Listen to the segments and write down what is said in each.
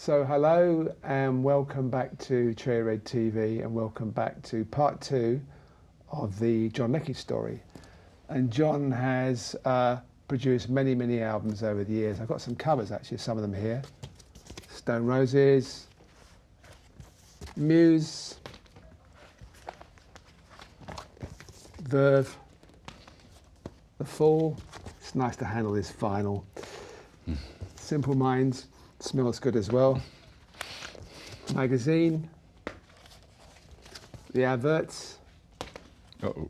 So hello and welcome back to Cherry Red TV and welcome back to part 2 of the John Leckie story. And John has produced many albums over the years. I've got some covers actually, some of them here. Stone Roses, Muse, Verve, The Fall. It's nice to handle this vinyl. Simple Minds. Smells good as well. Magazine. The Adverts. Uh-oh.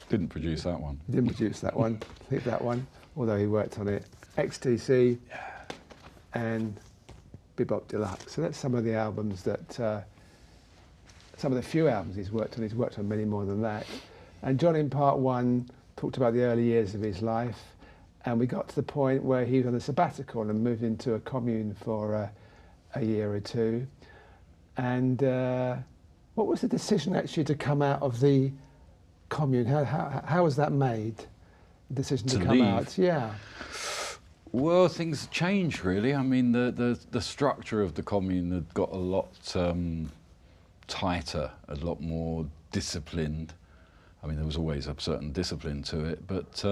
Didn't produce that one. Didn't produce that one. Leave that one. Although he worked on it. XTC. And Be-Bop DeLuxe. So that's some of the albums that, some of the few albums he's worked on. He's worked on many more than that. And John in part 1 talked about the early years of his life. And we got to the point where he was on a sabbatical and moved into a commune for a year or two. And what was the decision actually to come out of the commune? How was that made? The decision to come leave. out? Yeah. Well, things changed really. I mean, the structure of the commune had got a lot tighter, a lot more disciplined. I mean, there was always a certain discipline to it, but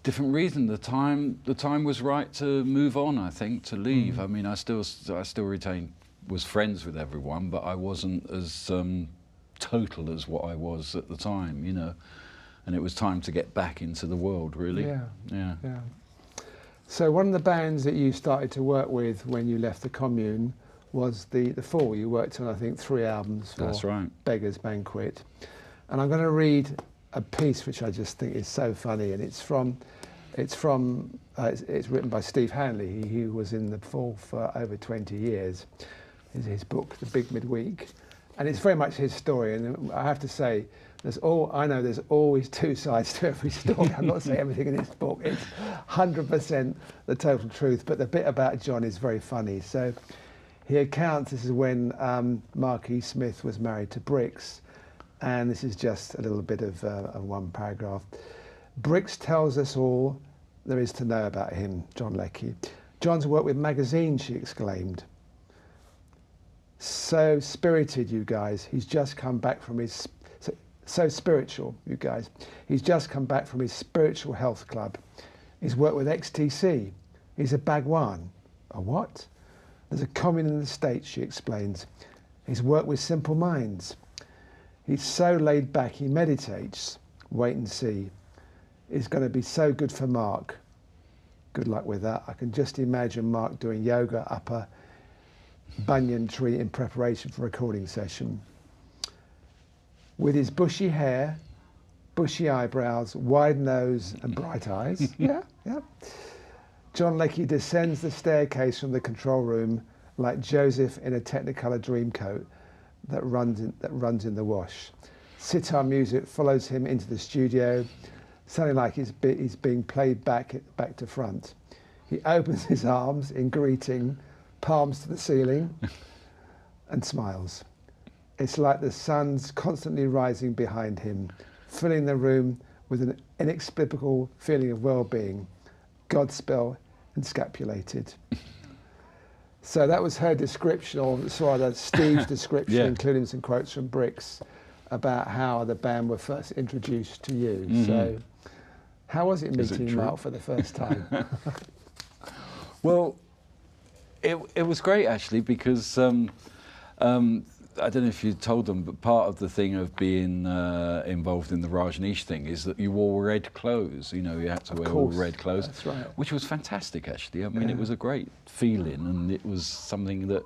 different reason. The time was right to move on. I think to leave. I mean, I still was friends with everyone, but I wasn't as total as what I was at the time, you know. And it was time to get back into the world, really. Yeah. So one of the bands that you started to work with when you left the commune was the Fall. You worked on, I think, 3 albums for That's right. Beggars Banquet. And I'm going to read a piece which I just think is so funny, and it's written by Steve Hanley. He was in the Fall for over 20 years. His book, The Big Midweek, and it's very much his story. And I have to say, there's always 2 sides to every story. I'm not saying everything in this book. It's 100% the total truth. But the bit about John is very funny. So he accounts, this is when Mark E. Smith was married to Brix. And this is just a little bit of one paragraph. Brix tells us all there is to know about him, John Leckie. John's worked with magazines, she exclaimed. So spirited, you guys. He's just come back from his... So spiritual, you guys. He's just come back from his spiritual health club. He's worked with XTC. He's a Bagwan. A what? There's a commune in the States, she explains. He's worked with Simple Minds. He's so laid back, he meditates. Wait and see. It's going to be so good for Mark. Good luck with that. I can just imagine Mark doing yoga up a banyan tree in preparation for a recording session. With his bushy hair, bushy eyebrows, wide nose and bright eyes. Yeah. John Leckie descends the staircase from the control room like Joseph in a Technicolor Dreamcoat that runs in the wash. Sitar music follows him into the studio, sounding like he's being played back to front. He opens his arms in greeting, palms to the ceiling, and smiles. It's like the sun's constantly rising behind him, filling the room with an inexplicable feeling of well-being, Godspell encapsulated. So that was her description, or rather Steve's description, including some quotes from Brix, about how the band were first introduced to you. So how was it meeting Mark for the first time? Well, it was great actually, because I don't know if you told them, but part of the thing of being involved in the Rajneesh thing is that you wore red clothes. You know, you had to wear all red clothes. That's right. Which was fantastic, actually. I mean, it was a great feeling, and it was something that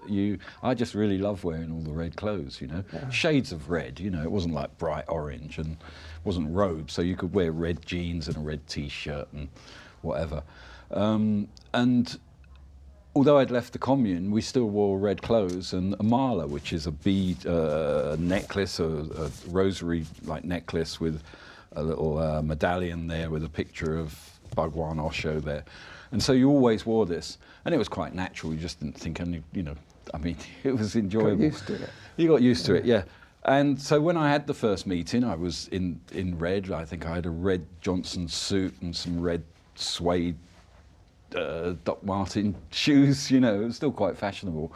I just really love wearing all the red clothes, you know. Shades of red, you know, it wasn't like bright orange and wasn't robes, so you could wear red jeans and a red T-shirt and whatever. And although I'd left the commune, we still wore red clothes and a mala, which is a bead necklace, a rosary-like necklace with a little medallion there with a picture of Bhagwan Osho there. And so you always wore this. And it was quite natural. You just didn't think any, you know, I mean, it was enjoyable. Got used to it. You got used to it, yeah. And so when I had the first meeting, I was in red. I think I had a red Johnson suit and some red suede Doc Martin shoes, you know, it was still quite fashionable.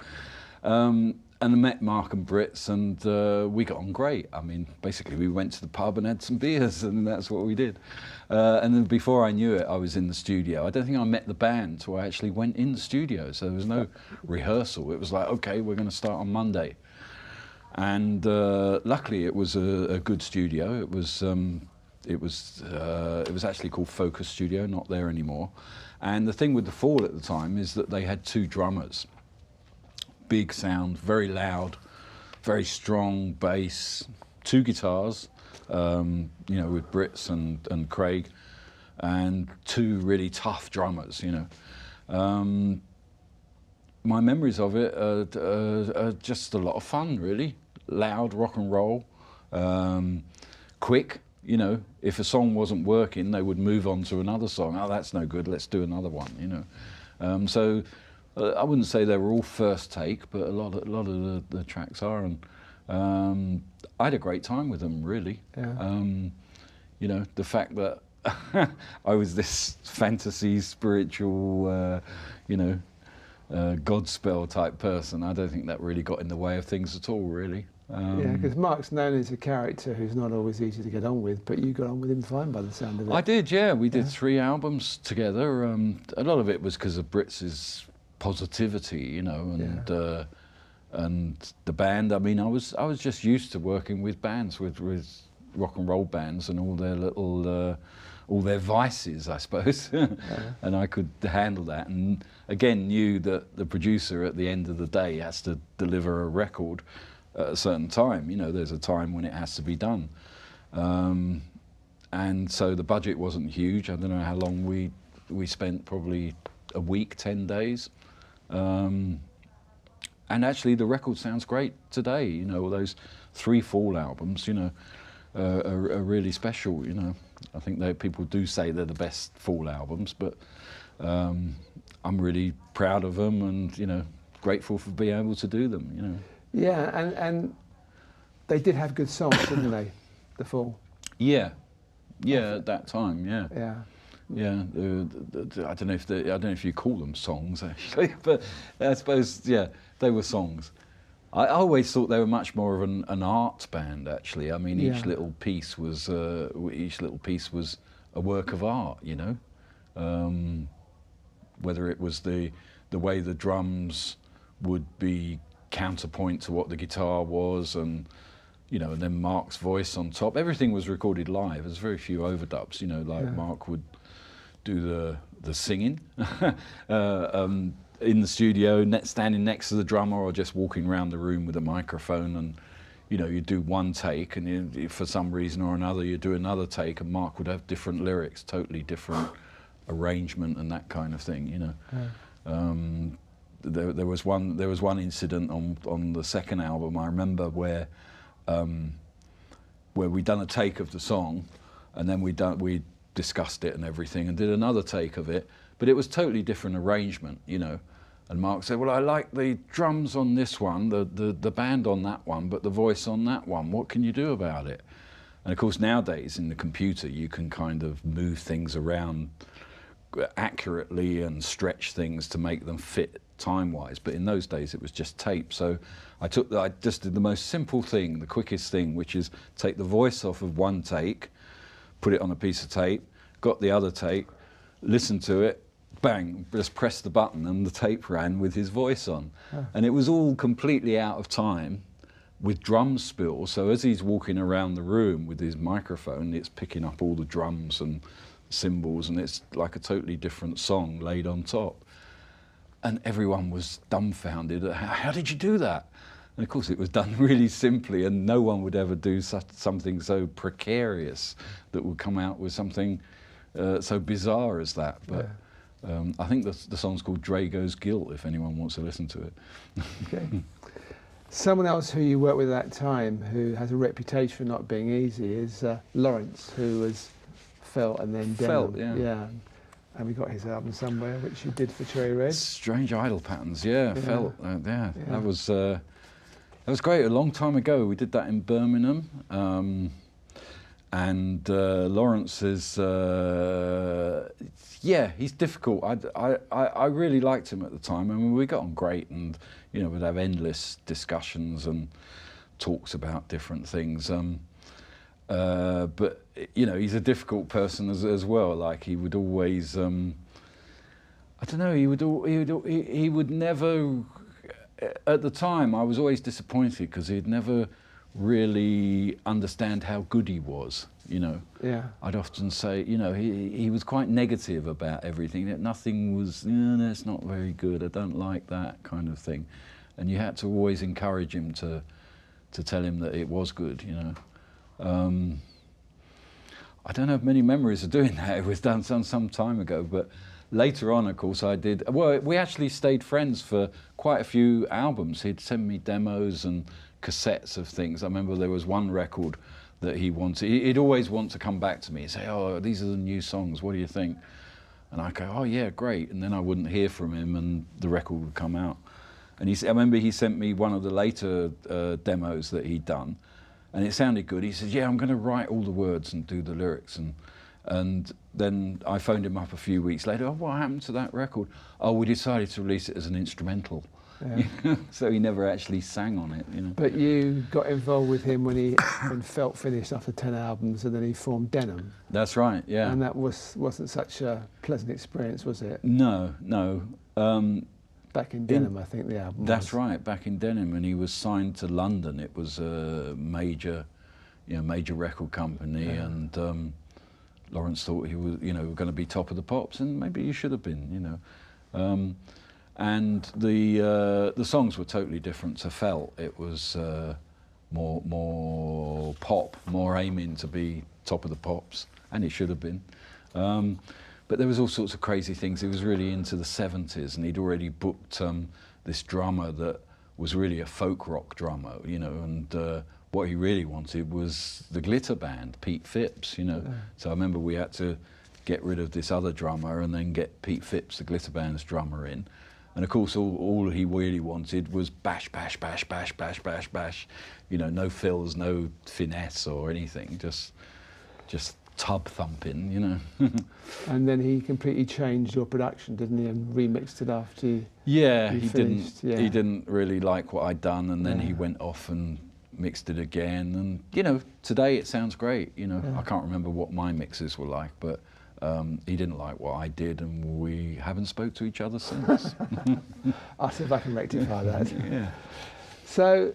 And I met Mark and Brits, and we got on great. I mean, basically we went to the pub and had some beers, and that's what we did. And then before I knew it, I was in the studio. I don't think I met the band until I actually went in the studio, so there was no rehearsal. It was like, okay, we're going to start on Monday. And luckily it was a good studio. It was actually called Focus Studio, not there anymore. And the thing with the Fall at the time is that they had 2 drummers. Big sound, very loud, very strong bass, 2 guitars, you know, with Brits and Craig, and 2 really tough drummers, you know. My memories of it are just a lot of fun, really. Loud rock and roll, quick, you know. If a song wasn't working, they would move on to another song. Oh, that's no good, let's do another one, you know. So I wouldn't say they were all first take, but a lot of the tracks are, and I had a great time with them, really. Yeah. You know, the fact that I was this fantasy, spiritual, you know, Godspell type person, I don't think that really got in the way of things at all, really. Yeah, because Mark's known as a character who's not always easy to get on with, but you got on with him fine by the sound of it. I did, yeah. We did 3 albums together. A lot of it was because of Brits' positivity, you know, and the band. I mean, I was just used to working with bands, with rock and roll bands, and all their little, all their vices, I suppose, and I could handle that. And again, knew that the producer at the end of the day has to deliver a record at a certain time. You know, there's a time when it has to be done, and so the budget wasn't huge. I don't know how long we spent, probably a week, 10 days. And actually the record sounds great today, you know. Those 3 Fall albums, you know, are really special, you know. I think people do say they're the best Fall albums, but I'm really proud of them, and, you know, grateful for being able to do them, you know. Yeah, and they did have good songs, didn't they, the Fall? Yeah, at that time, yeah. Yeah. Yeah, I don't know if you call them songs actually, but I suppose, yeah, they were songs. I always thought they were much more of an art band, actually. I mean, each little piece was a work of art, you know. Whether it was the way the drums would be counterpoint to what the guitar was, and, you know, and then Mark's voice on top. Everything was recorded live. There's very few overdubs, you know. Like Mark would do the singing in the studio, standing next to the drummer, or just walking around the room with a microphone, and, you know, you do one take, and for some reason or another you do another take, and Mark would have different lyrics, totally different arrangement and that kind of thing, you know. There was one incident on the second album, I remember, where we'd done a take of the song, and then we discussed it and everything, and did another take of it, but it was totally different arrangement, you know. And Mark said, well, I like the drums on this one, the band on that one, but the voice on that one. What can you do about it? And of course, nowadays in the computer, you can kind of move things around accurately and stretch things to make them fit time-wise. But in those days, it was just tape. So I just did the most simple thing, the quickest thing, which is take the voice off of one take, put it on a piece of tape, got the other tape, listened to it, bang, just pressed the button, and the tape ran with his voice on. And it was all completely out of time, with drum spill. So as he's walking around the room with his microphone, it's picking up all the drums and cymbals, and it's like a totally different song laid on top. And everyone was dumbfounded. How did you do that? And of course it was done really simply, and no one would ever do something so precarious that would come out with something so bizarre as that. But I think the song's called Drago's Guilt, if anyone wants to listen to it. Okay. Someone else who you worked with at that time, who has a reputation for not being easy, is Lawrence, who was Felt and then Denim. Felt, yeah. And we got his album somewhere, which you did for Cherry Red. Strange Idol Patterns, Felt, yeah. That was great. A long time ago, we did that in Birmingham, And Lawrence is, he's difficult. I really liked him at the time. I mean, we got on great, and we'd have endless discussions and talks about different things. But he's a difficult person as well. Like, he would always, I don't know. He would never. At the time, I was always disappointed because he'd never really understand how good he was. Yeah. I'd often say, he was quite negative about everything. That nothing was, that's not very good. I don't like that kind of thing. And you had to always encourage him to tell him that it was good. I don't have many memories of doing that. It was done some time ago, but later on, of course, I did. Well, we actually stayed friends for quite a few albums. He'd send me demos and cassettes of things. I remember there was one record that he wanted. He'd always want to come back to me and say, "Oh, these are the new songs. What do you think?" And I'd go, "Oh yeah, great." And then I wouldn't hear from him, and the record would come out. And I remember he sent me one of the later demos that he'd done, and it sounded good. He said, "Yeah, I'm going to write all the words and do the lyrics." And then I phoned him up a few weeks later. "Oh, what happened to that record?" "Oh, we decided to release it as an instrumental." Yeah. So he never actually sang on it. But you got involved with him when Felt finished after 10 albums, and then he formed Denim. That's right. Yeah. And that wasn't such a pleasant experience, was it? No. Back in Denim, I think the album. That's right. Back in Denim, and he was signed to London. It was a major record company, and Lawrence thought he was, going to be top of the pops, and maybe he should have been, And the songs were totally different to Felt. It was more pop, more aiming to be top of the pops, and it should have been. But there was all sorts of crazy things. He was really into the 70s, and he'd already booked this drummer that was really a folk rock drummer, and what he really wanted was the glitter band, Pete Phipps, So I remember we had to get rid of this other drummer and then get Pete Phipps, the glitter band's drummer, in. And of course, all he really wanted was bash, bash, bash, bash, bash, bash, bash. No fills, no finesse or anything, just tub thumping, And then he completely changed your production, didn't he, and remixed it after you he finished. He didn't really like what I'd done, and then he went off and mixed it again. And, today it sounds great, I can't remember what my mixes were like, but he didn't like what I did, and we haven't spoke to each other since. I'll see if I can rectify that. Yeah. So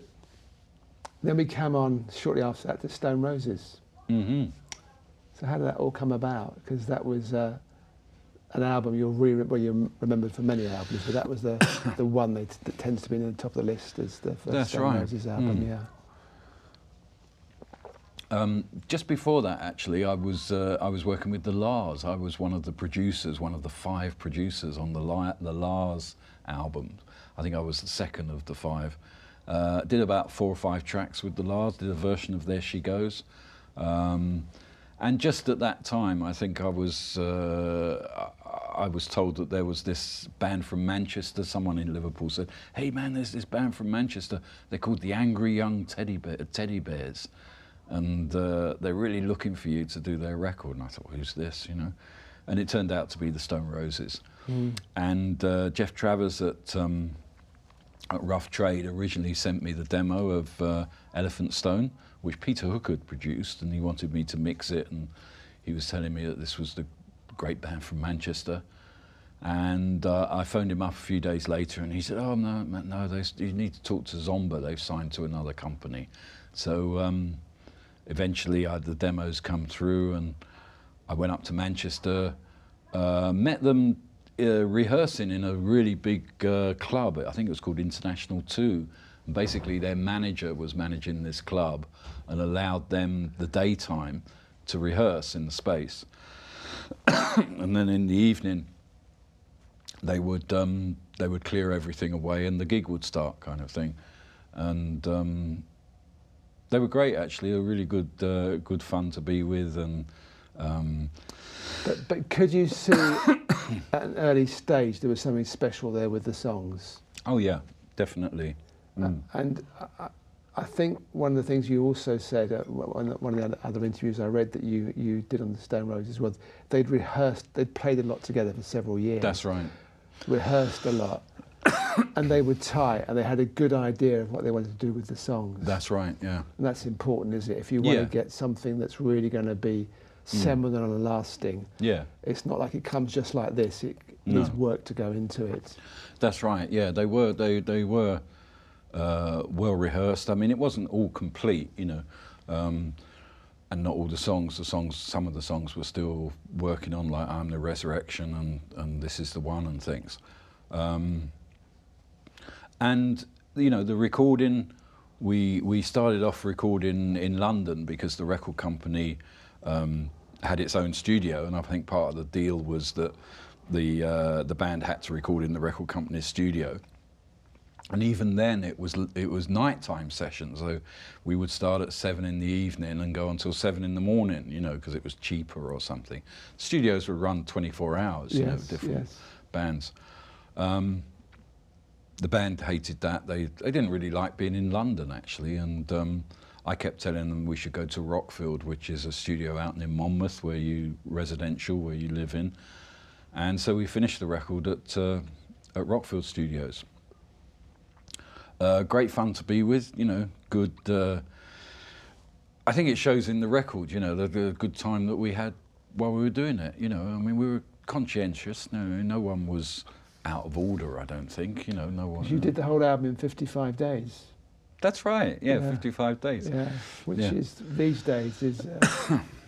then we come on shortly after that to Stone Roses. Mm-hmm. So how did that all come about? Because that was an album you remembered for many albums, but that was the one that tends to be in the top of the list as the first Stone Roses album. Yeah. Just before that, actually, I was working with the Lars. I was one of the producers, one of the 5 producers on the Lars album. I think I was the second of the 5. Did about 4 or 5 tracks with the Lars. Did a version of There She Goes. And just at that time, I think I was told that there was this band from Manchester. Someone in Liverpool said, "Hey man, there's this band from Manchester. They're called the Angry Young Teddy Bears. And they're really looking for you to do their record." And I thought, who's this, And it turned out to be the Stone Roses. And Jeff Travers at Rough Trade originally sent me the demo of Elephant Stone, which Peter Hook had produced, and he wanted me to mix it, and he was telling me that this was the great band from Manchester. And I phoned him up a few days later, and he said, "Oh, no, you need to talk to Zomba. They've signed to another company." So eventually the demos come through, and I went up to Manchester, met them rehearsing in a really big club. I think it was called International 2. And basically their manager was managing this club and allowed them the daytime to rehearse in the space. And then in the evening they would clear everything away and the gig would start, kind of thing. And they were great, actually. They were really good fun to be with. And but could you see at an early stage there was something special there with the songs? Oh yeah, definitely. And I think one of the things you also said at one of the other interviews I read that you did on the Stone Roses was they'd played a lot together for several years. That's right. Rehearsed a lot. And they were tight, and they had a good idea of what they wanted to do with the songs. That's right, yeah. And that's important, isn't it? If you want to get something that's really going to be seminal and lasting, it's not like it comes just like this. It needs work to go into it. That's right, yeah. They were well rehearsed. I mean, it wasn't all complete, you know, and not all the songs. Some of the songs were still working on, like "I'm the Resurrection" and "This Is the One" and things. And you know, the recording, we started off recording in London because the record company had its own studio, and I think part of the deal was that the band had to record in the record company's studio. And even then, it was nighttime sessions. So we would start at 7 in the evening and go until 7 in the morning, you know, because it was cheaper or something. Studios would run 24 hours, you know, different bands. The band hated that. They didn't really like being in London, actually, and I kept telling them we should go to Rockfield, which is a studio out in Monmouth, where you live in. And so we finished the record at Rockfield Studios. Great fun to be with, you know, good. I think it shows in the record, you know, the good time that we had while we were doing it. You know, I mean, we were conscientious. No one was out of order, I don't think. You know, no one. You did the whole album in 55 days. That's right. Yeah, 55 days. Yeah, which is these days is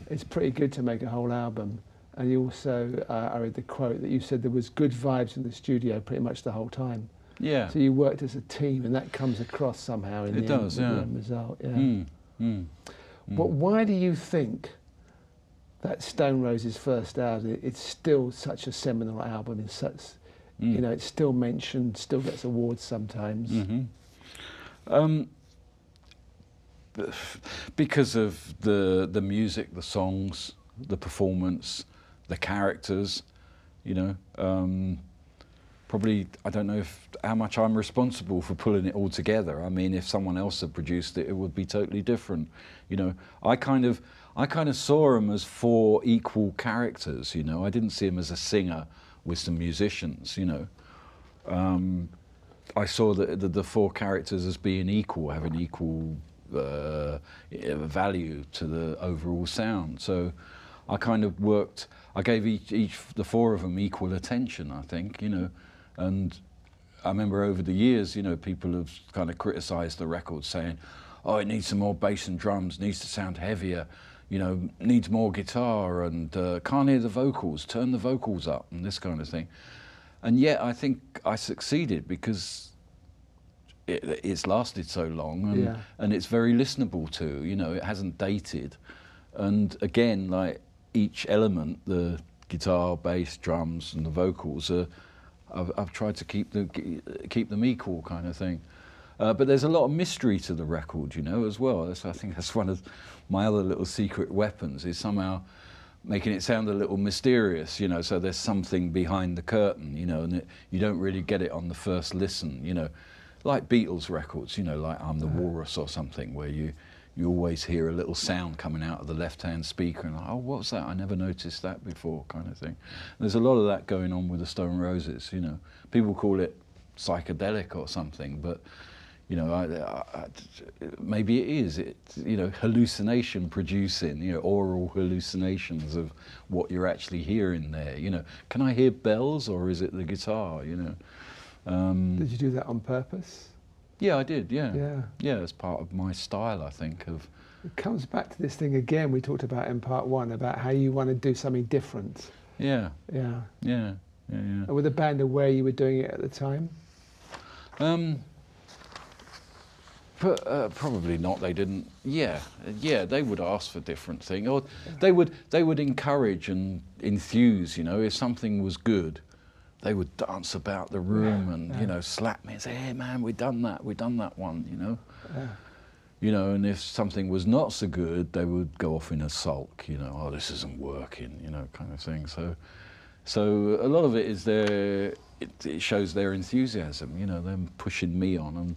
it's pretty good to make a whole album. And you also, I read the quote that you said there was good vibes in the studio pretty much the whole time. Yeah. So you worked as a team, and that comes across somehow in the end result. Yeah. But why do you think that Stone Roses' first album, it's still such a seminal album? It's such, you know, it's still mentioned, still gets awards sometimes. Because of the music, the songs, the performance, the characters, you know. Probably, I don't know how much I'm responsible for pulling it all together. I mean, if someone else had produced it, it would be totally different. You know, I kind of saw him as 4 equal characters. You know, I didn't see him as a singer with some musicians. You know, I saw the 4 characters as being equal, having equal value to the overall sound. So I kind of worked. I gave the 4 of them equal attention, I think. You know. And I remember over the years, you know, people have kind of criticised the record, saying, "Oh, it needs some more bass and drums, needs to sound heavier, you know, needs more guitar, and can't hear the vocals, turn the vocals up," and this kind of thing. And yet, I think I succeeded because it's lasted so long, and it's very listenable too. You know, it hasn't dated, and again, like each element, the guitar, bass, drums, and the vocals are. I've tried to keep them equal, kind of thing. But there's a lot of mystery to the record, you know, as well. I think that's one of my other little secret weapons, is somehow making it sound a little mysterious, you know, so there's something behind the curtain, you know, and you don't really get it on the first listen, you know. Like Beatles records, you know, like "I'm the Walrus" or something, where you always hear a little sound coming out of the left-hand speaker, and like, "Oh, what's that? I never noticed that before," kind of thing. And there's a lot of that going on with the Stone Roses, you know. People call it psychedelic or something, but, you know, maybe it is. It's, you know, hallucination producing, you know, oral hallucinations of what you're actually hearing there, you know. Can I hear bells, or is it the guitar, you know? Did you do that on purpose? Yeah, I did, yeah. Yeah, it's part of my style, I think. It comes back to this thing again we talked about in part 1, about how you want to do something different. Yeah. And with the band aware you were doing it at the time? Probably not. They didn't. Yeah. They would ask for different things, or they would encourage and enthuse. You know, if something was good, they would dance about the room and you know, slap me and say, "Hey man, we done that one," you know. You know, and if something was not so good, they would go off in a sulk, you know, "Oh, this isn't working," you know, kind of thing. So a lot of it is it shows their enthusiasm, you know, them pushing me on,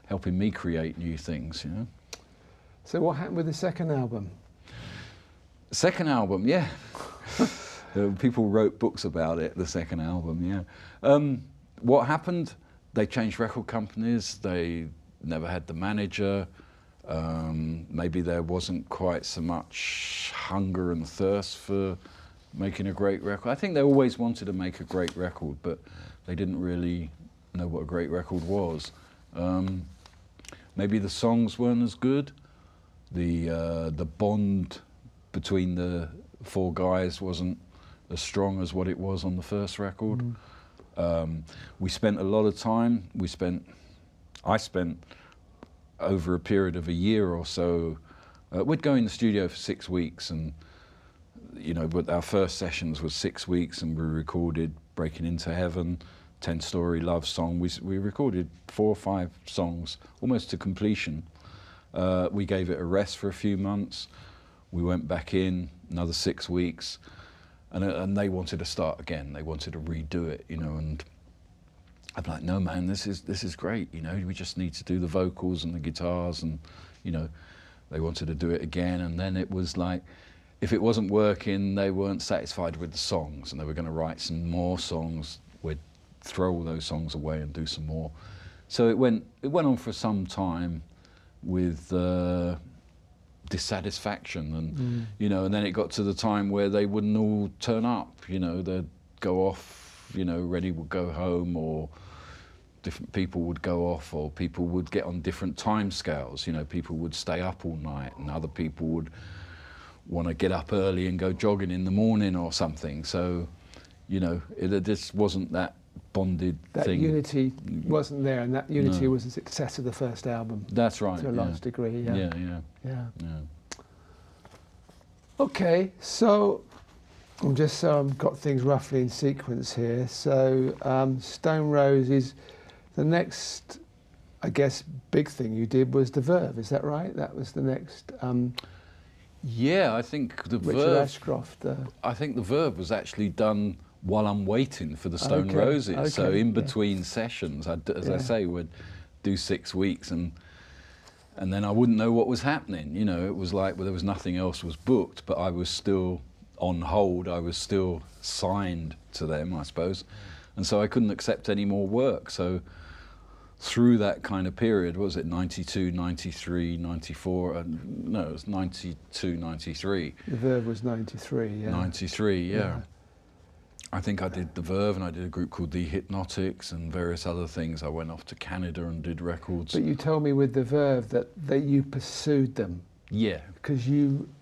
helping me create new things, you know. So what happened with the second album? Second album, yeah. People wrote books about it, the second album, yeah. What happened? They changed record companies, they never had the manager, maybe there wasn't quite so much hunger and thirst for making a great record. I think they always wanted to make a great record, but they didn't really know what a great record was. Maybe the songs weren't as good. The bond between the four guys wasn't as strong as what it was on the first record. We spent a lot of time. I spent over a period of a year or so. We'd go in the studio for 6 weeks, and but our first sessions was 6 weeks, and we recorded "Breaking Into Heaven," 10-Story Love Song. We recorded 4 or 5 songs almost to completion. We gave it a rest for a few months. We went back in another 6 weeks, and they wanted to start again. They wanted to redo it, and I'm like, no man, this is great. We just need to do the vocals and the guitars, and they wanted to do it again. And then it was like, if it wasn't working, they weren't satisfied with the songs, and they were going to write some more songs. We'd throw all those songs away and do some more. So it went on for some time with dissatisfaction, and and then it got to the time where they wouldn't all turn up. They'd go off. Reddy would go home, or different people would go off, or people would get on different time scales. People would stay up all night, and other people would want to get up early and go jogging in the morning or something. So, it just wasn't that bonded that thing. That unity wasn't there, and that unity was the success of the first album. That's right. To a large degree, yeah. Yeah. Okay, so I'm just got things roughly in sequence here. So Stone Rose is the next, I guess, big thing you did was the Verve. Is that right? That was the next. Yeah, I think the Richard Verve. Ashcroft. I think the Verve was actually done while I'm waiting for the Stone Roses. Okay, so in between sessions, I say, would do 6 weeks, and then I wouldn't know what was happening. It was like, well, there was nothing else was booked, but I was still on hold. I was still signed to them, I suppose, and so I couldn't accept any more work. So through that kind of period, what was it, 92, 93, 94, no, it was 92, 93. The Verve was 93, yeah. 93, yeah. I think I did the Verve, and I did a group called The Hypnotics and various other things. I went off to Canada and did records. But you told me with the Verve that you pursued them. Yeah. Because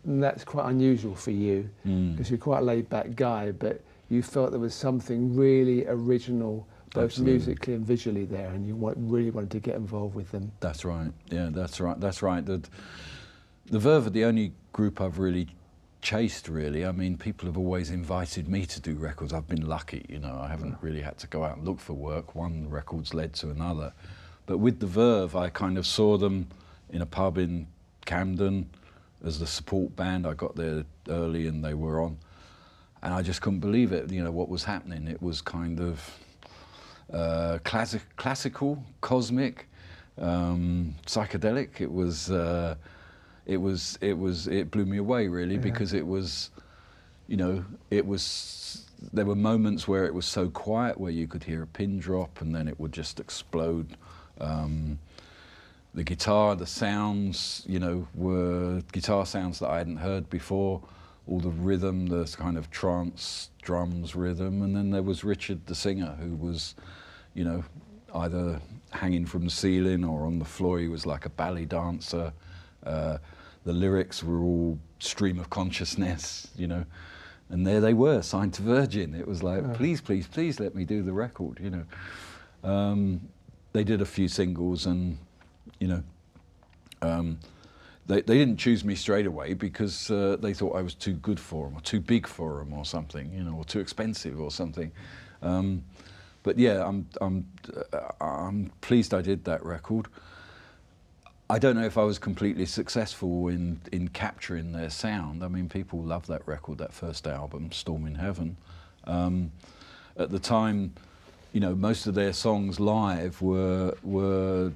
that's quite unusual for you, because you're quite a laid-back guy, but you felt there was something really original, both Absolutely. musically and visually there, and you really wanted to get involved with them. That's right. Yeah, that's right. The Verve are the only group I've really chased, really. I mean, people have always invited me to do records. I've been lucky, I haven't really had to go out and look for work. One record's led to another. But with the Verve, I kind of saw them in a pub in Camden as the support band. I got there early and they were on, and I just couldn't believe it, what was happening. It was kind of classical, cosmic, psychedelic. It blew me away, really, because it was, there were moments where it was so quiet, where you could hear a pin drop and then it would just explode. The guitar, the sounds, were guitar sounds that I hadn't heard before. All the rhythm, the kind of trance drums rhythm, and then there was Richard, the singer, who was, either hanging from the ceiling or on the floor. He was like a ballet dancer. The lyrics were all stream of consciousness, and there they were, signed to Virgin. It was like, please, please, please let me do the record, They did a few singles, and, they didn't choose me straight away because they thought I was too good for them, or too big for them, or something, or too expensive, or something. But yeah, I'm pleased I did that record. I don't know if I was completely successful in capturing their sound. I mean, people love that record, that first album, Storm in Heaven. At the time, most of their songs live were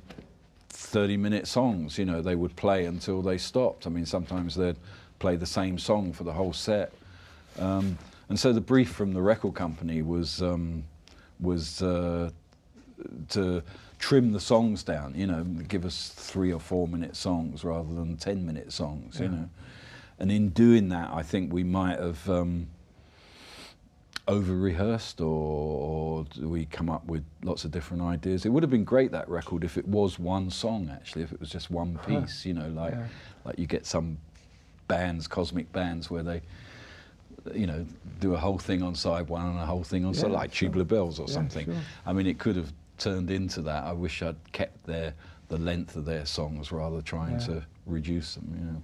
30-minute songs, you know, they would play until they stopped. I mean, sometimes they'd play the same song for the whole set. And so the brief from the record company was to trim the songs down, you know, give us 3 or 4 minute songs rather than 10-minute songs, you know. And in doing that, I think we might have over-rehearsed, or we come up with lots of different ideas. It would have been great, that record, if it was one song, actually, if it was just one piece, you know, like you get some bands, cosmic bands, where they, you know, do a whole thing on side one and a whole thing on side, like Tubular Bells or something. Sure. I mean, it could have turned into that. I wish I'd kept the length of their songs rather trying to reduce them, you know.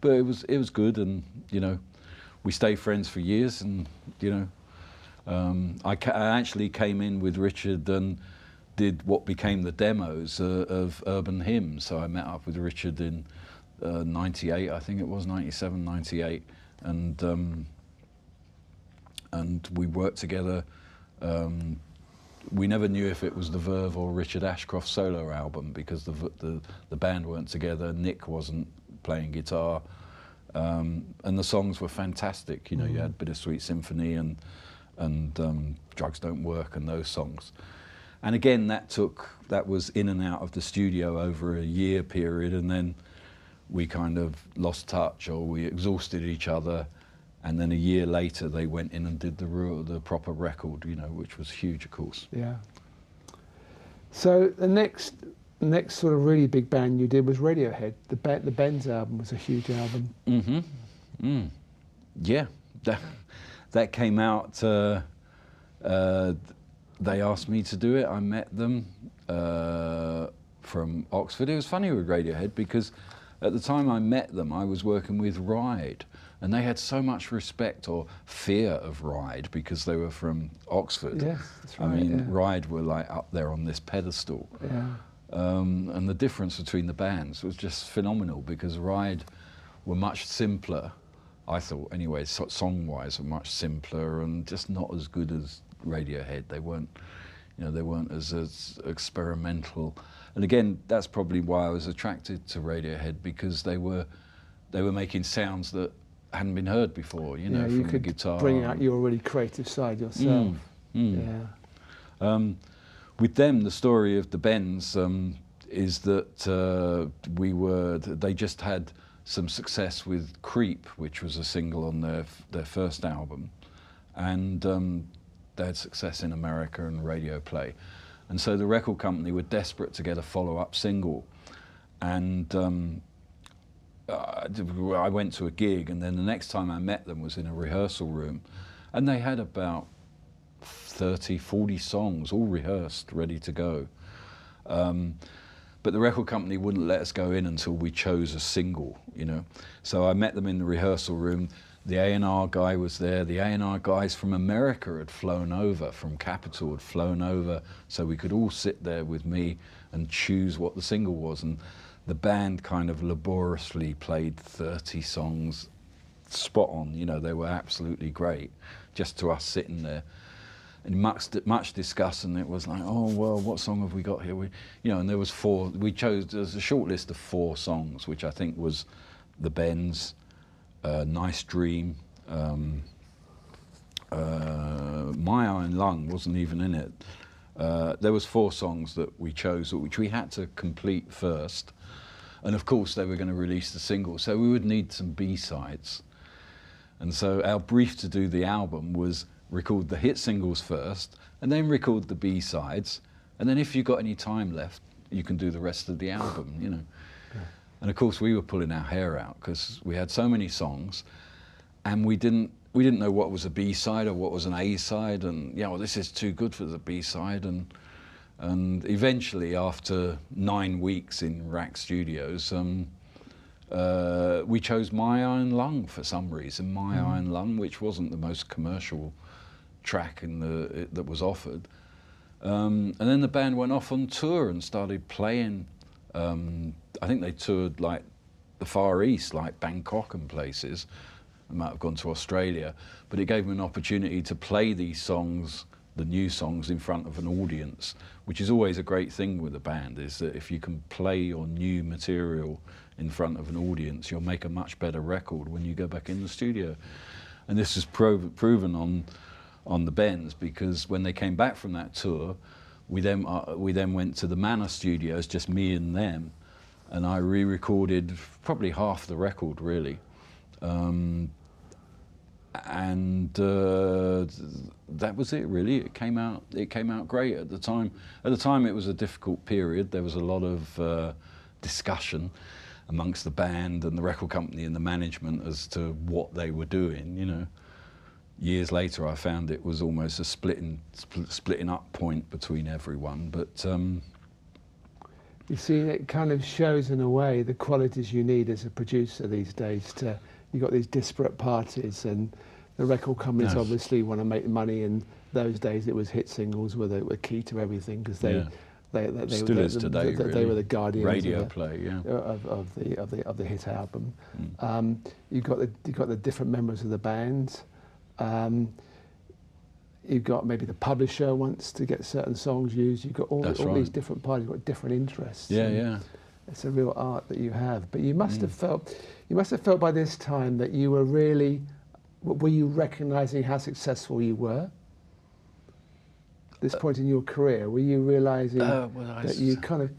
But it was good, and, you know, we stayed friends for years, and, you know, I actually came in with Richard and did what became the demos of Urban Hymns. So I met up with Richard in 98, I think it was, 97, 98, and we worked together. We never knew if it was the Verve or Richard Ashcroft's solo album, because the band weren't together, Nick wasn't playing guitar, and the songs were fantastic. You know, you had Bittersweet Symphony and Drugs Don't Work and those songs. And again, that was in and out of the studio over a year period, and then we kind of lost touch, or we exhausted each other. And then a year later, they went in and did the proper record, you know, which was huge, of course. Yeah. So the next sort of really big band you did was Radiohead. The Bends album was a huge album. Yeah, that came out. They asked me to do it. I met them from Oxford. It was funny with Radiohead, because at the time I met them, I was working with Ride. And they had so much respect or fear of Ride because they were from Oxford. Yes, that's right. I mean, Ride were like up there on this pedestal. Yeah. And the difference between the bands was just phenomenal, because Ride were much simpler, I thought anyway, song-wise were much simpler and just not as good as Radiohead. They weren't, you know, they weren't as experimental. And again, that's probably why I was attracted to Radiohead, because they were making sounds that hadn't been heard before, you know, you from could the guitar. Bring out your really creative side yourself. Yeah. With them, the story of the Bends is that they just had some success with Creep, which was a single on their first album, and they had success in America and radio play, and so the record company were desperate to get a follow-up single, and I went to a gig, and then the next time I met them was in a rehearsal room, and they had about 30, 40 songs all rehearsed, ready to go. But the record company wouldn't let us go in until we chose a single, you know. So I met them in the rehearsal room. The A&R guy was there. The A&R guys from America had flown over, from Capitol had flown over, so we could all sit there with me and choose what the single was. And the band kind of laboriously played 30 songs spot on, you know, they were absolutely great, just to us sitting there. And much discuss, and it was like, oh, well, what song have we got here? And there was there's a short list of 4 songs, which I think was The Bends, Nice Dream, My Iron Lung wasn't even in it. There was 4 songs that we chose, which we had to complete first. And of course they were going to release the single, so we would need some B-sides. And so our brief to do the album was record the hit singles first, and then record the B-sides, and then if you've got any time left, you can do the rest of the album, you know. Yeah. And of course we were pulling our hair out, because we had so many songs, and we didn't know what was a B-side or what was an A-side, and well, this is too good for the B-side, and eventually, after 9 weeks in Rack Studios, we chose My Iron Lung for some reason. My Iron Lung, which wasn't the most commercial track that was offered. And then the band went off on tour and started playing. I think they toured like the Far East, like Bangkok and places. They might have gone to Australia, but it gave them an opportunity to play these songs the new songs in front of an audience, which is always a great thing with a band, is that if you can play your new material in front of an audience, you'll make a much better record when you go back in the studio. And this is proven on the Bends, because when they came back from that tour, we then went to the Manor Studios, just me and them, and I re-recorded probably half the record, really. That was it, really. It came out great at the time. At the time, it was a difficult period. There was a lot of discussion amongst the band and the record company and the management as to what they were doing. You know, years later, I found it was almost a splitting up point between everyone. But you see, it kind of shows in a way the qualities you need as a producer these days. You've got these disparate parties, and the record companies obviously want to make money. In those days, it was hit singles were key to everything, because they still is today. They were the guardians radio play, of the hit album. You've got the different members of the band. You've got maybe the publisher wants to get certain songs used. You've got all these different parties, got different interests. Yeah. It's a real art that you have. But you must have felt by this time that you were really. Were you recognising how successful you were? At this point in your career, were you realising that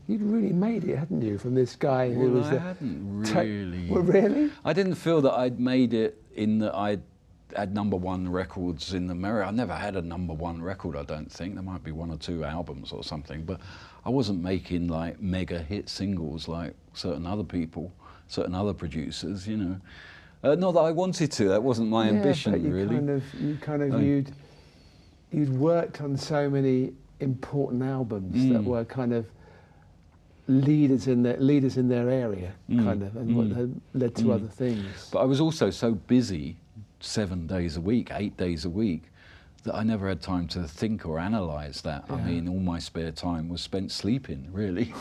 you'd really made it, hadn't you? From this guy who was I hadn't really. Well, really? I didn't feel that I'd made it in that I had #1 records in America. I never had a #1 record, I don't think. There might be 1 or 2 albums or something, but I wasn't making like mega hit singles like certain other people, certain other producers, you know. Not that I wanted to. That wasn't my ambition, but really. You'd worked on so many important albums that were kind of leaders in their area, kind of, and what had led to other things. But I was also so busy, 7 days a week, 8 days a week, that I never had time to think or analyse that. I mean, all my spare time was spent sleeping, really.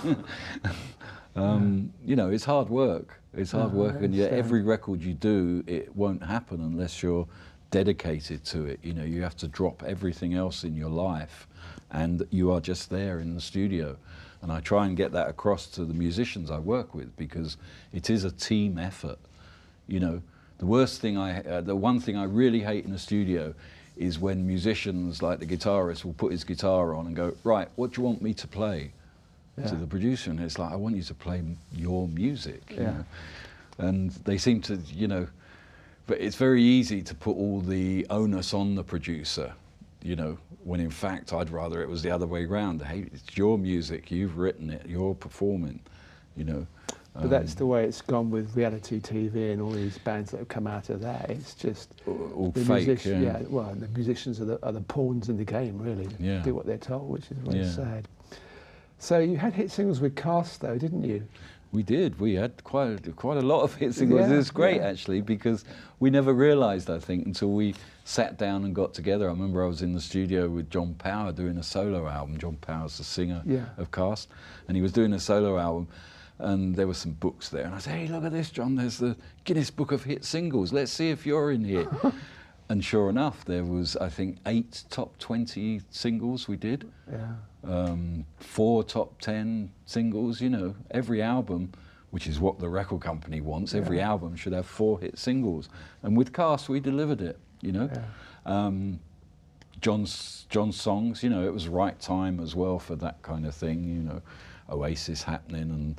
You know, it's hard work. It's hard work, and yet every record you do, it won't happen unless you're dedicated to it. You know, you have to drop everything else in your life, and you are just there in the studio. And I try and get that across to the musicians I work with, because it is a team effort. You know, the one thing I really hate in a studio is when musicians, like the guitarist, will put his guitar on and go, right, what do you want me to play? To the producer, and it's like, I want you to play your music, you know? And they seem to, you know, but it's very easy to put all the onus on the producer, you know, when in fact I'd rather it was the other way around. Hey, it's your music, you've written it, you're performing, you know. But that's the way it's gone with reality TV and all these bands that have come out of that. It's just all fake. Well, the musicians are the pawns in the game, really. Do what they're told, which is very sad. So you had hit singles with Cast, though, didn't you? We did. We had quite a lot of hit singles. It was great, actually, because we never realised, I think, until we sat down and got together. I remember I was in the studio with John Power doing a solo album. John Power's the singer of Cast, and he was doing a solo album, and there were some books there. And I said, hey, look at this, John. There's the Guinness Book of Hit Singles. Let's see if you're in here. And sure enough, there was, I think, 8 top 20 singles we did. 4 top 10 singles, you know. Every album, which is what the record company wants, every album should have 4 hit singles. And with Cast, we delivered it, you know. John's songs, you know, it was the right time as well for that kind of thing, you know. Oasis happening,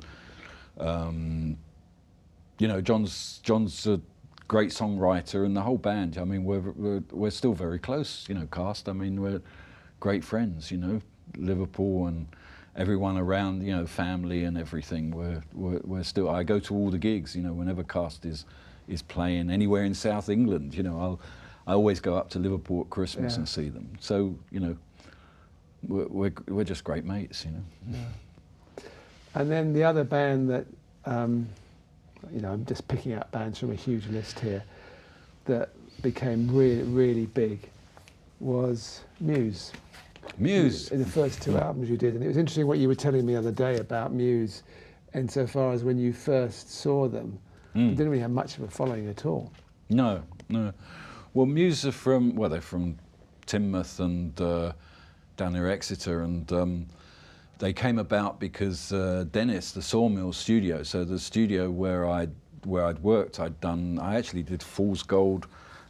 and, you know, John's a great songwriter, and the whole band. I mean, we're still very close, you know. Cast. I mean, we're great friends, you know. Liverpool and everyone around, you know, family and everything. We're still. I go to all the gigs, you know, whenever Cast is playing anywhere in South England. You know, I always go up to Liverpool at Christmas and see them. So, you know, we're just great mates, you know. And then the other band that. You know, I'm just picking out bands from a huge list here that became really, really big was Muse. Muse. In the first 2 albums you did. And it was interesting what you were telling me the other day about Muse, insofar as when you first saw them, you didn't really have much of a following at all. No. Well, Muse are they're from Teignmouth and down near Exeter, and they came about because Dennis, the Sawmill studio, so the studio where I'd worked, I actually did Fool's Gold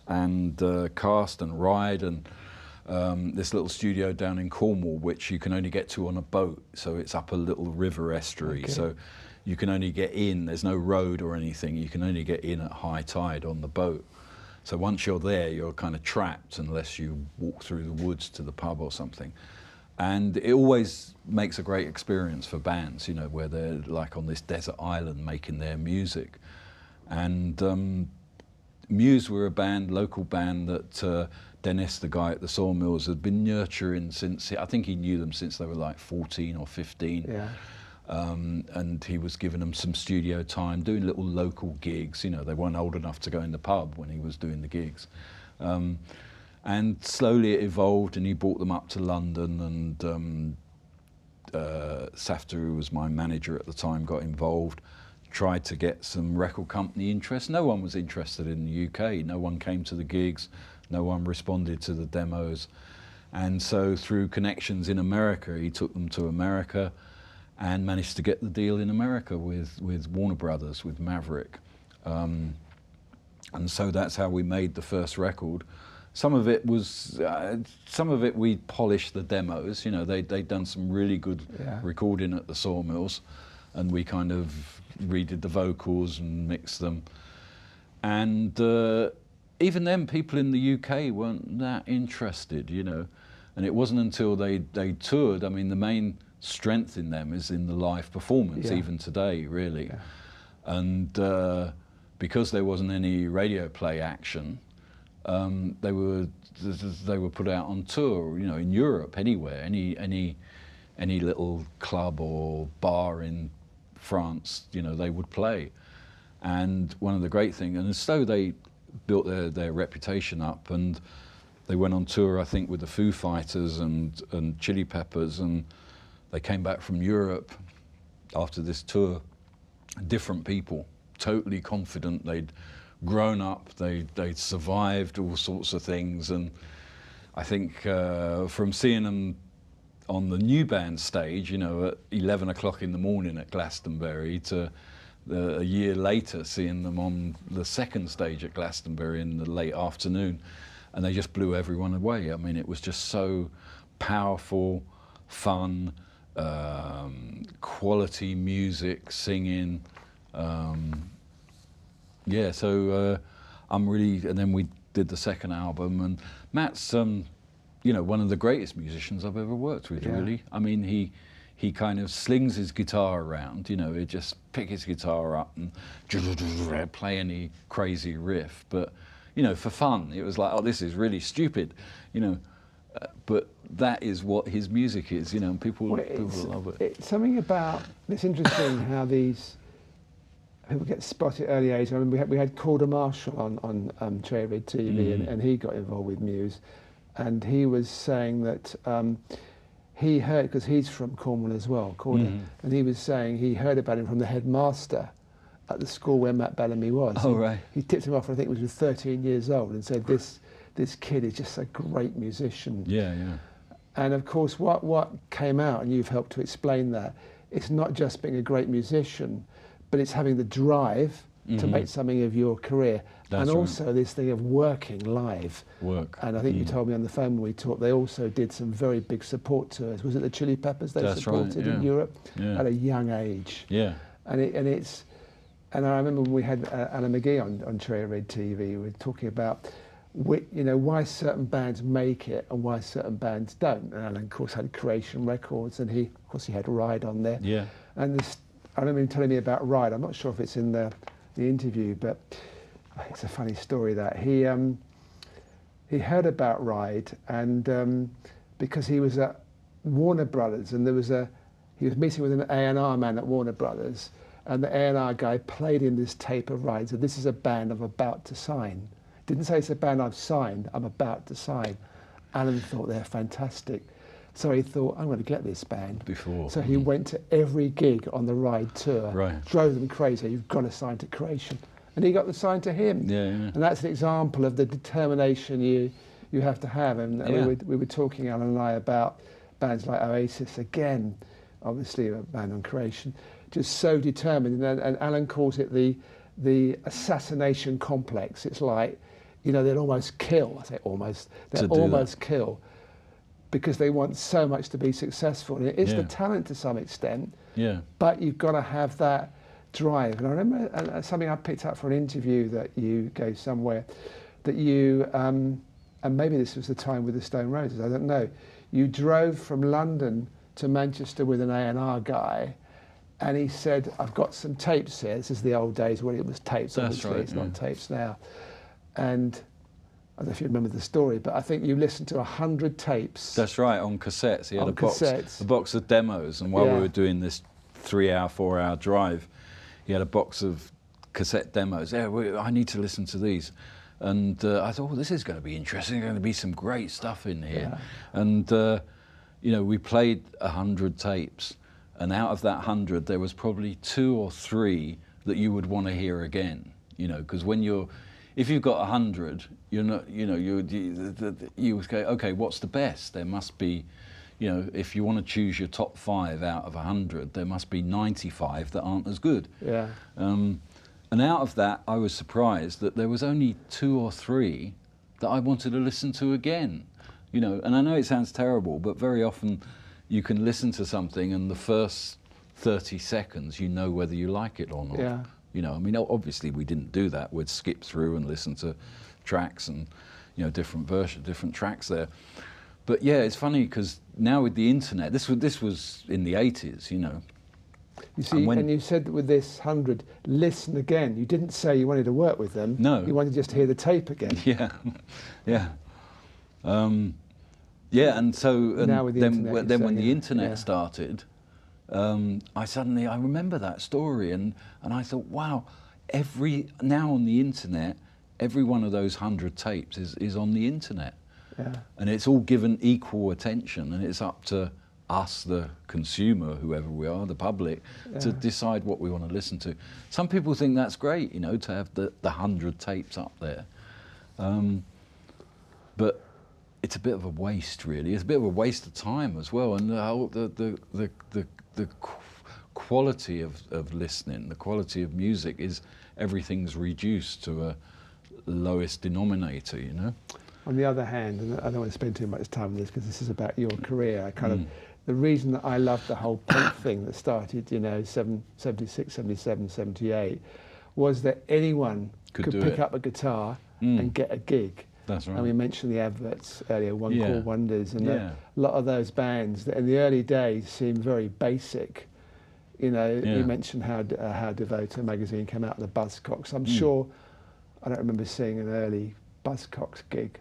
and Cast and Ride and this little studio down in Cornwall, which you can only get to on a boat. So it's up a little river estuary. Okay. So you can only get in, there's no road or anything, you can only get in at high tide on the boat. So once you're there, you're kind of trapped unless you walk through the woods to the pub or something. And it always makes a great experience for bands, you know, where they're like on this desert island making their music. And Muse were a band, local band that Dennis, the guy at the Sawmills, had been nurturing since, I think he knew them since they were like 14 or 15. Yeah. And he was giving them some studio time, doing little local gigs. You know, they weren't old enough to go in the pub when he was doing the gigs. And slowly it evolved, and he brought them up to London, and Safta, who was my manager at the time, got involved, tried to get some record company interest. No one was interested in the UK. No one came to the gigs. No one responded to the demos. And so through connections in America, he took them to America and managed to get the deal in America with Warner Brothers, with Maverick. And so that's how we made the first record. Some of it we polished the demos. You know, they'd done some really good recording at the Sawmills, and we kind of redid the vocals and mixed them. And even then, people in the UK weren't that interested, you know. And it wasn't until they toured. I mean, the main strength in them is in the live performance, even today, really. Yeah. And because there wasn't any radio play action, they were put out on tour, you know, in Europe, anywhere, any little club or bar in France, you know, they would play. And one of the great things, and so they built their reputation up, and they went on tour, I think, with the Foo Fighters and Chili Peppers, and they came back from Europe after this tour, different people, totally confident they'd grown up, they'd survived all sorts of things. And I think from seeing them on the new band stage, you know, at 11 o'clock in the morning at Glastonbury, to a year later seeing them on the second stage at Glastonbury in the late afternoon, and they just blew everyone away. I mean, it was just so powerful, fun, quality music, singing. So I'm really, and then we did the second album, and Matt's, you know, one of the greatest musicians I've ever worked with, really. I mean, he kind of slings his guitar around, you know, he'd just pick his guitar up and play any crazy riff, but, you know, for fun. It was like, oh, this is really stupid, you know, but that is what his music is, you know, and people love it. It's something about, it's interesting how these people get spotted at early age. I mean, we had Calder Marshall on Cherry Red TV, and he got involved with Muse, and he was saying that he heard, because he's from Cornwall as well, Calder, and he was saying he heard about him from the headmaster at the school where Matt Bellamy was. Oh, right. He tipped him off, I think he was 13 years old, and said, this kid is just a great musician. Yeah, yeah. And of course, what came out, and you've helped to explain that, it's not just being a great musician, but it's having the drive to make something of your career. That's and also this thing of working live. And I think you told me on the phone when we talked, they also did some very big support tours. Was it the Chili Peppers they supported in Europe at a young age? Yeah. And I remember when we had Alan McGee on Cherry Red TV, we were talking about why certain bands make it and why certain bands don't. And Alan, of course, had Creation Records, and he had Ride on there. Yeah. And I remember him telling me about Ride. I'm not sure if it's in the interview, but it's a funny story that he heard about Ride, and because he was at Warner Brothers, and he was meeting with an A&R man at Warner Brothers, and the A&R guy played in this tape of Ride. So this is a band I'm about to sign. Didn't say it's a band I've signed, I'm about to sign. Alan thought they're fantastic. So he thought, I'm going to get this band. So he went to every gig on the Ride tour, drove them crazy, you've got to sign to Creation. And he got the sign to him. Yeah. And that's an example of the determination you you have to have. And we were talking, Alan and I, about bands like Oasis, again, obviously a band on creation, just so determined. And Alan calls it the assassination complex. It's like, you know, they'd almost kill. I say almost. They'd almost kill because they want so much to be successful. And it is the talent to some extent, but you've got to have that drive. And I remember something I picked up for an interview that you gave somewhere, that you, and maybe this was the time with the Stone Roses, I don't know, you drove from London to Manchester with an A&R guy, and he said, I've got some tapes here. This is the old days when it was tapes, obviously. Right, it's not tapes now. And I don't know if you remember the story, but I think you listened to 100 tapes. That's right, on cassettes. He had a box of demos, and while we were doing this 3-hour, 4-hour drive, he had a box of cassette demos. I need to listen to these. And I thought, this is going to be interesting. There's going to be some great stuff in here. Yeah. And, you know, we played 100 tapes, and out of that 100, there was probably 2 or 3 that you would want to hear again. You know, because if you've got 100, you're not, you know, you go, okay, what's the best? There must be, you know, if you want to choose your top 5 out of 100, there must be 95 that aren't as good. Yeah. And out of that, I was surprised that there was only 2 or 3 that I wanted to listen to again. You know, and I know it sounds terrible, but very often you can listen to something and the first 30 seconds you know whether you like it or not. Yeah. You know, I mean, obviously we didn't do that. We'd skip through and listen to tracks and, you know, different versions, different tracks there. But yeah, it's funny because now with the internet, this was in the 80s, you know. You see, and you said that with this 100, listen again. You didn't say you wanted to work with them. No. You wanted just to hear the tape again. Yeah, yeah. Yeah, and so then when the internet started, I remember that story, and I thought, wow, now on the internet, every one of those 100 tapes is on the internet. Yeah. And it's all given equal attention, and it's up to us, the consumer, whoever we are, the public, to decide what we want to listen to. Some people think that's great, you know, to have the 100 tapes up there. But it's a bit of a waste, really. It's a bit of a waste of time as well. And the quality of listening, the quality of music is, everything's reduced to a lowest denominator, you know? On the other hand, and I don't want to spend too much time on this because this is about your career, the reason that I loved the whole punk thing that started, you know, 76, 77, 78, was that anyone could pick up a guitar and get a gig. That's right. And we mentioned the Adverts earlier, One Call Wonders, and a lot of those bands that in the early days seemed very basic. You know, you mentioned how Devoto magazine came out, the Buzzcocks. I'm sure, I don't remember seeing an early Buzzcocks gig,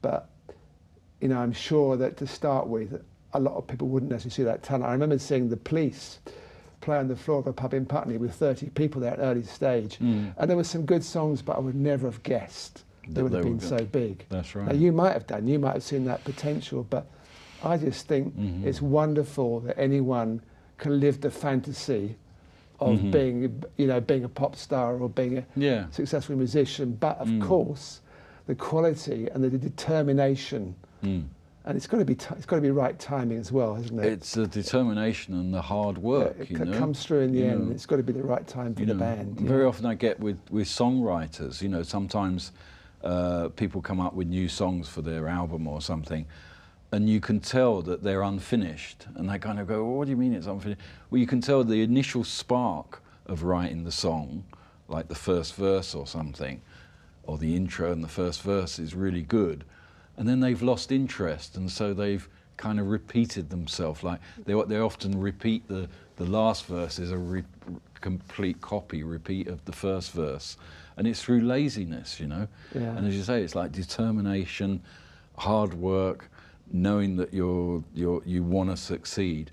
but, you know, I'm sure that to start with, a lot of people wouldn't necessarily see that talent. I remember seeing the Police play on the floor of a pub in Putney with 30 people there at an early stage. And there were some good songs, but I would never have guessed they would have been so big. That's right. Now, you might have seen that potential, but I just think it's wonderful that anyone can live the fantasy of being, you know, being a pop star or being a successful musician. But of course, the quality and the determination, and it's got to be right timing as well, hasn't it? It's the determination and the hard work. It comes through in the end. It's got to be the right time for the band. Very often I get with songwriters, you know, sometimes people come up with new songs for their album or something, and you can tell that they're unfinished, and they kind of go, well, what do you mean it's unfinished? Well, you can tell the initial spark of writing the song, like the first verse or something, or the intro and the first verse is really good, and then they've lost interest, and so they've kind of repeated themselves. Like they often repeat the last verse is a complete repeat of the first verse, and it's through laziness, you know. Yeah. And as you say, it's like determination, hard work, knowing that you want to succeed,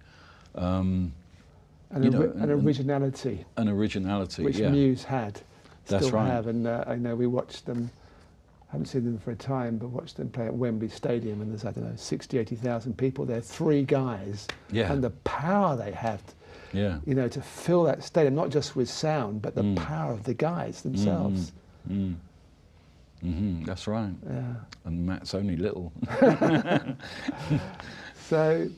and originality. An originality, which Muse had, That's right. have, and I know we watched them. Haven't seen them for a time, but watched them play at Wembley Stadium, and there's, I don't know, 60, 80,000 people there, 3 guys, and the power they have, you know, to fill that stadium, not just with sound, but the power of the guys themselves. That's right. Yeah. And Matt's only little. So,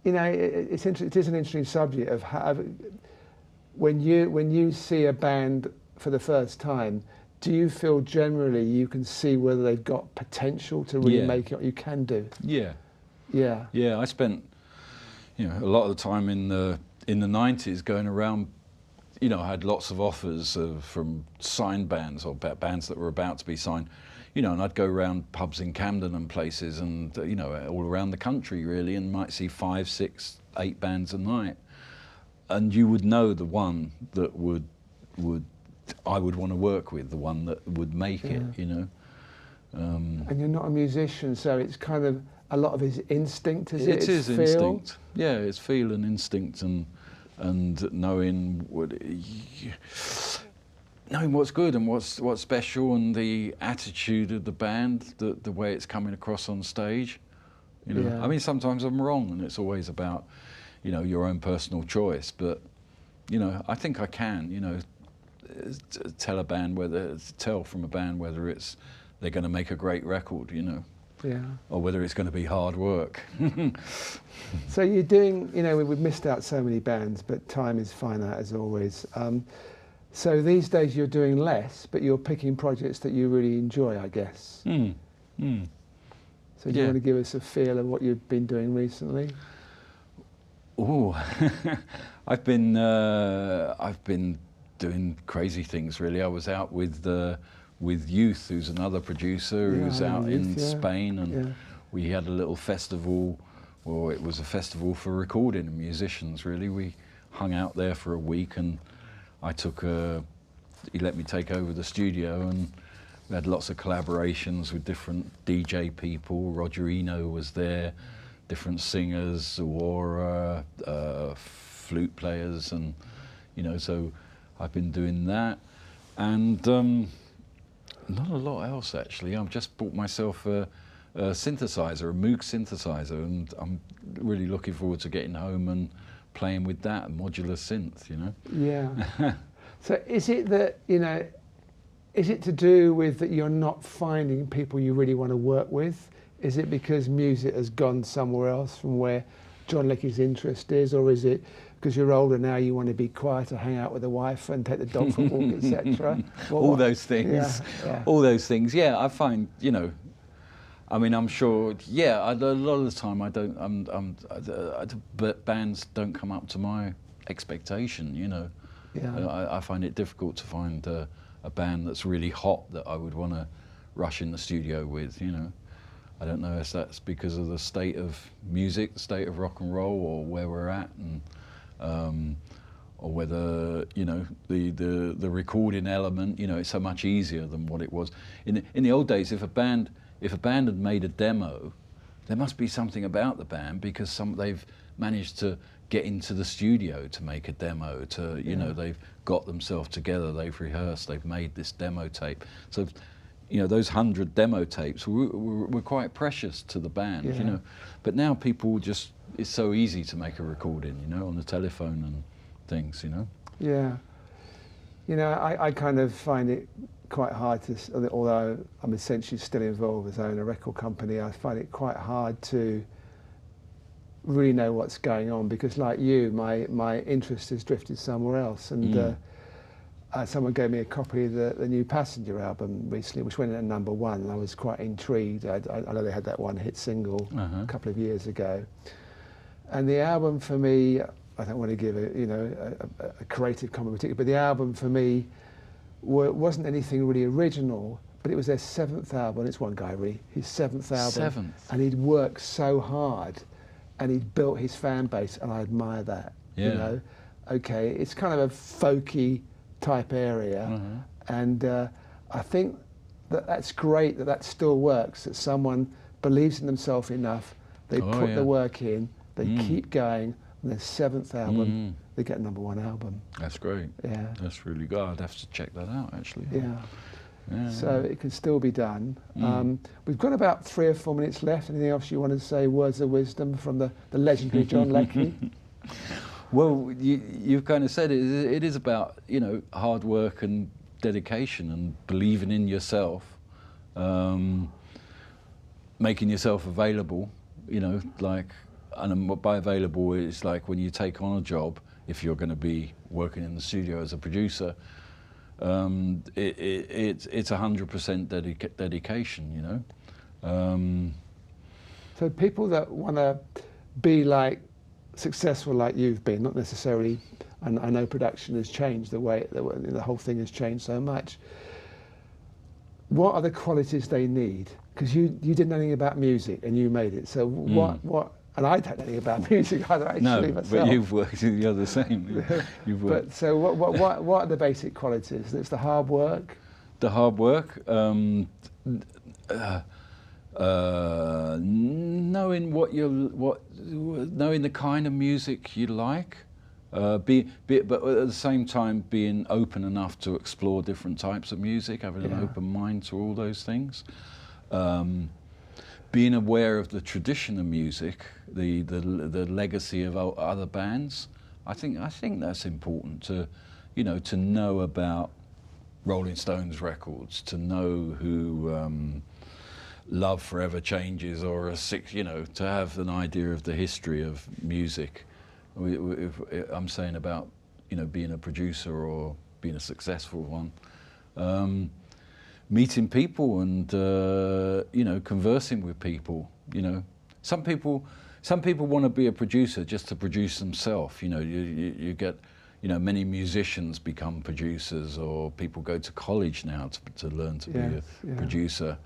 you know, it is an interesting subject of how, when you see a band for the first time, do you feel generally you can see whether they've got potential to really make it what you can do? Yeah. Yeah. Yeah, I spent, you know, a lot of the time in the 90s going around. You know, I had lots of offers from signed bands or bands that were about to be signed, you know, and I'd go around pubs in Camden and places and, you know, all around the country really, and might see 5, 6, 8 bands a night. And you would know the one that I would want to work with, the one that would make it, you know. And you're not a musician, so it's kind of, a lot of his instinct, is it? It is feel? instinct. Yeah, it's feel and instinct and knowing what's good and what's special, and the attitude of the band, the way it's coming across on stage. You know, Yeah. I mean, sometimes I'm wrong, and it's always about, you know, your own personal choice. But, you know, I think I can, you know, tell from a band whether they're going to make a great record, you know. Yeah. Or whether it's going to be hard work. So you're doing, you know, we've missed out so many bands, but time is finite as always. So these days you're doing less, but you're picking projects that you really enjoy, I guess. So do you want to give us a feel of what you've been doing recently? Oh, I've been doing crazy things really. I was out with Youth, who's another producer, who was out in Spain, and we had a little festival. Well, it was a festival for recording and musicians, really. We hung out there for a week, and he let me take over the studio, and we had lots of collaborations with different DJ people. Roger Eno was there, different singers, Aurora, flute players, and, you know, so I've been doing that. And not a lot else, actually. I've just bought myself a synthesizer, a Moog synthesizer, and I'm really looking forward to getting home and playing with that, a modular synth, you know? Yeah. So is it that, you know, is it to do with that you're not finding people you really want to work with? Is it because music has gone somewhere else from where John Leckie's interest is, or is it because you're older now, you want to be quiet, hang out with the wife and take the dog for a walk, etc.? All those things. Yeah. All those things. Yeah, I find, you know, I mean, I'm sure. Yeah, a lot of the time but bands don't come up to my expectation. You know, I find it difficult to find a band that's really hot that I would want to rush in the studio with. You know, I don't know if that's because of the state of music, the state of rock and roll, or where we're at, and or whether, you know, the recording element. You know, it's so much easier than what it was in the old days. If a band had made a demo, there must be something about the band, because they've managed to get into the studio to make a demo, you know, they've got themselves together, they've rehearsed, they've made this demo tape. So, you know, those 100 demo tapes were quite precious to the band, you know. But now people just, it's so easy to make a recording, you know, on the telephone and things, you know. Yeah. You know, I kind of find it quite hard to, although I'm essentially still involved as owner a record company, I find it quite hard to really know what's going on, because like you, my interest has drifted somewhere else. And someone gave me a copy of the new Passenger album recently, which went at #1, and I was quite intrigued. I know they had that one hit single a couple of years ago. And the album for me, I don't want to give a creative comment particularly, but the album for me wasn't anything really original, but it was their 7th album. It's one guy really, his 7th album. 7th. And he'd worked so hard, and he'd built his fan base, and I admire that. Yeah. You know, okay, it's kind of a folky type area, and I think that's great that still works. That someone believes in themselves enough, they put the work in, they keep going. And their 7th album, they get #1 album. That's great. Yeah. That's really good. I'd have to check that out, actually. Yeah. So it can still be done. We've got about 3 or 4 minutes left. Anything else you want to say, words of wisdom from the legendary John Leckie? Well, you've kind of said it. It is about, you know, hard work and dedication and believing in yourself, making yourself available, you know, like, and by available, it's like when you take on a job, if you're going to be working in the studio as a producer, it's 100% dedication, you know. So people that want to be like successful like you've been, not necessarily, and I know production has changed, the whole thing has changed so much. What are the qualities they need? Because you didn't know anything about music and you made it. So what? And I don't know anything about music either, actually, no, myself. but you've worked. You're the same. You've worked. But so what are the basic qualities? It's the hard work. The hard work. Knowing knowing the kind of music you like, but at the same time being open enough to explore different types of music, having an open mind to all those things, being aware of the tradition of music, the legacy of other bands. I think that's important to, you know, to know about Rolling Stones records, to know who Love Forever Changes, or you know, to have an idea of the history of music. I'm saying about, you know, being a producer or being a successful one, meeting people and you know, conversing with people. You know, some people want to be a producer just to produce themselves. You know, you get, you know, many musicians become producers, or people go to college now to learn to be a producer.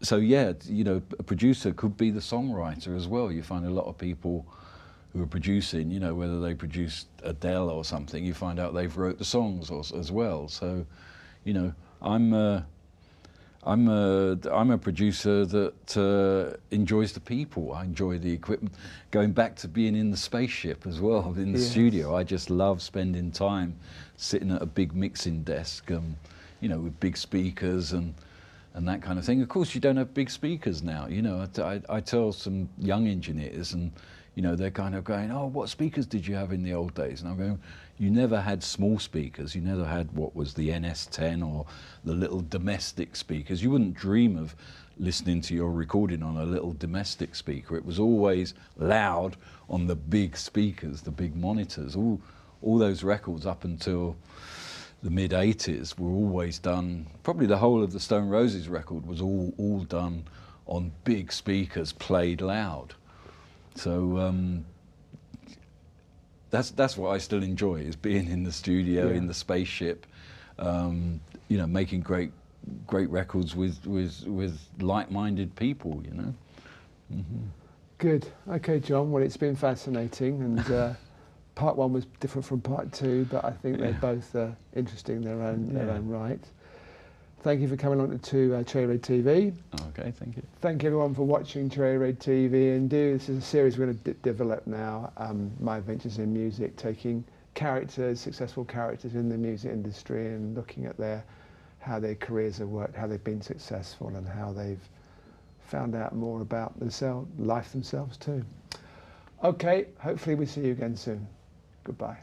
So yeah, you know, a producer could be the songwriter as well. You find a lot of people who are producing, you know, whether they produce Adele or something, you find out they've wrote the songs as well. So, you know, I'm a producer that enjoys the people. I enjoy the equipment. Going back to being in the spaceship as well, in the studio, I just love spending time sitting at a big mixing desk, you know, with big speakers and that kind of thing. Of course, you don't have big speakers now. You know, I tell some young engineers, and you know, they're kind of going, "Oh, what speakers did you have in the old days?" And I'm going, "You never had small speakers. You never had what was the NS10 or the little domestic speakers. You wouldn't dream of listening to your recording on a little domestic speaker. It was always loud on the big speakers, the big monitors. All those records up until the mid-80s were always done, probably the whole of the Stone Roses record was all done on big speakers, played loud. So that's what I still enjoy, is being in the studio, in the spaceship, you know, making great records with like-minded people, you know. Mm-hmm. Good. Okay, John. Well, it's been fascinating, and part one was different from part two, but I think they're both interesting in their own right. Thank you for coming on to Cherry Red TV. Okay, thank you. Thank you everyone for watching Cherry Red TV, and this is a series we're going to develop now, My Adventures in Music, taking successful characters in the music industry, and looking at how their careers have worked, how they've been successful, and how they've found out more about life themselves too. Okay, hopefully we see you again soon. Goodbye.